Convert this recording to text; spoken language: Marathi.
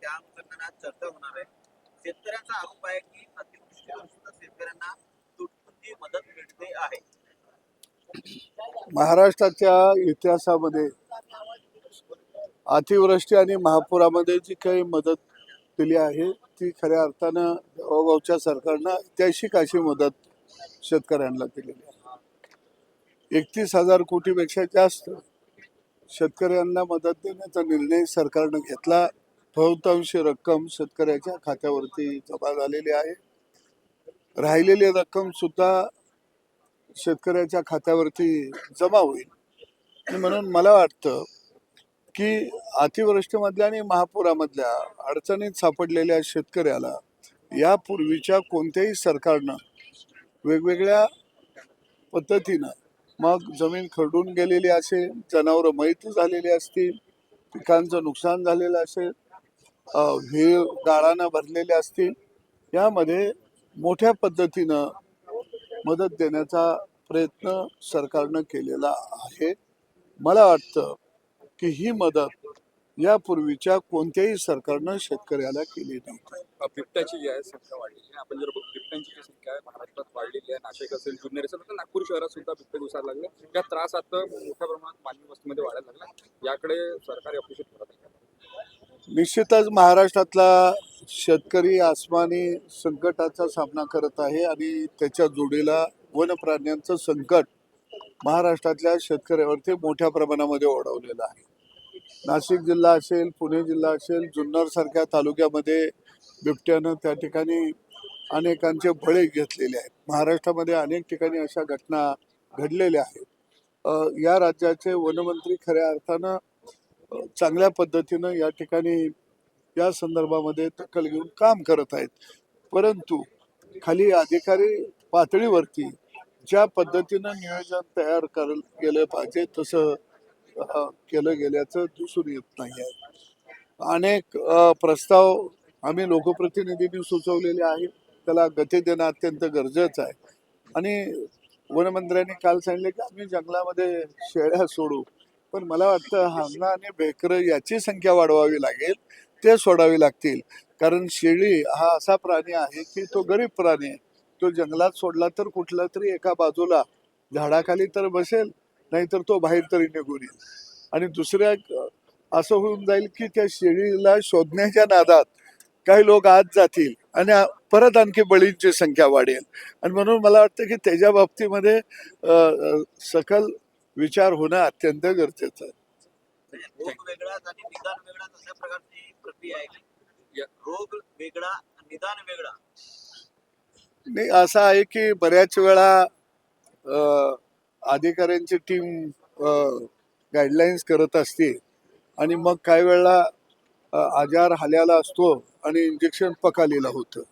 त्या अनुषंगाने आज चर्चा होणार आहे. शेतकऱ्यांचा आरोप आहे की अतिवृष्टीवर सुद्धा शेतकऱ्यांना तुटपुंजी मदत मिळते आहे. महाराष्ट्राच्या इतिहासामध्ये अतिवृष्टी आणि महापुरामध्ये जी काही मदत दिली आहे ती खऱ्या अर्थानं भाऊभाऊच्या सरकारनं ऐतिहासिक अशी मदत शेतकऱ्यांना दिलेली आहे. 31,000 कोटीपेक्षा जास्त शेतकऱ्यांना मदत देण्याचा निर्णय सरकारनं घेतला. बहुतांश रक्कम शेतकऱ्याच्या खात्यावरती जमा झालेली आहे. राहिलेली रक्कम सुद्धा शेतकऱ्याच्या खात्यावरती जमा होईल. आणि म्हणून मला वाटतं की अतिवृष्टीमधल्या आणि महापुरामधल्या अडचणीत सापडलेल्या शेतकऱ्याला यापूर्वीच्या कोणत्याही सरकारनं वेगवेगळ्या पद्धतीनं मग जमीन खरडून गेलेली असेल, जनावरं मयत झालेली असतील, पिकांचं नुकसान झालेलं असेल, विहीर गाळानं भरलेले असतील, यामध्ये मोठ्या पद्धतीनं मदत देण्याचा प्रयत्न सरकारनं केलेला आहे. मला वाटतं की ही मदत यापूर्वीच्या कोणत्याही सरकारनं शेतकऱ्याला केली नव्हती. बिबट्याची जी आहे संख्या वाढलेली आहे. आपण जर बिबट्यांची जी संख्या आहे महाराष्ट्रात वाढलेली आहे, नाशिक असेल, जुन्नर असेल, तर नागपूर शहरात सुद्धा बिबटे दिसायला लागले. या त्रास आता मोठ्या प्रमाणात मानवी वस्तीमध्ये वाढायला लागला. याकडे सरकार अपेक्षित करत आहे. निश्चितच महाराष्ट्रातला शेतकरी आसमानी संकटाचा सामना करत आहे आणि त्याच्या जोडीला वन प्राण्यांचं संकट महाराष्ट्रातल्या शेतकऱ्यावरती मोठ्या प्रमाणामध्ये ओढवलेलं आहे. नाशिक जिल्हा असेल, पुणे जिल्हा असेल, जुन्नर सारख्या तालुक्यामध्ये बिबट्यानं त्या ठिकाणी अनेकांचे बळी घेतलेले आहेत. महाराष्ट्रामध्ये अनेक ठिकाणी अशा घटना घडलेल्या आहेत. या राज्याचे वनमंत्री खऱ्या अर्थानं चांगल्या पद्धतीनं या ठिकाणी या संदर्भामध्ये दखल घेऊन काम करत आहेत. परंतु खाली अधिकारी पातळीवरती ज्या पद्धतीनं नियोजन तयार केलं पाहिजे तसं केलं गेल्याचं दिसून येत नाही आहे. अनेक प्रस्ताव आम्ही लोकप्रतिनिधींनी सुचवलेले आहेत. त्याला गती देणं अत्यंत गरजेचं आहे. आणि वनमंत्र्यांनी काल सांगितले की आम्ही जंगलामध्ये शेळ्या सोडू, पण मला वाटतं हरणं आणि बेकरं याची संख्या वाढवावी लागेल, ते सोडावी लागतील. कारण शेळी हा असा प्राणी आहे की तो गरीब प्राणी आहे. तो जंगलात सोडला तर कुठला तरी एका बाजूला झाडाखाली तर बसेल, नाहीतर तो बाहेर तरी निघून येईल. आणि दुसऱ्या असं होऊन जाईल की त्या शेळीला शोधण्याच्या नादात काही लोक आत जातील आणि परत आणखी बळींची संख्या वाढेल. आणि म्हणून मला वाटतं की त्याच्या बाबतीमध्ये सकल विचार होणं अत्यंत गरजेचं आहे. रोग वेगळाच आणि निदान वेगळाच अशा प्रकारची प्रक्रिया आहे. रोग वेगळा, निदान वेगळा. नाही, असं आहे की बऱ्याच वेळा अधिकाऱ्यांची टीम गाईडलाईन्स करत असते आणि मग काही वेळा आजार हाल्याला असतो आणि इंजेक्शन पकालीला होतं.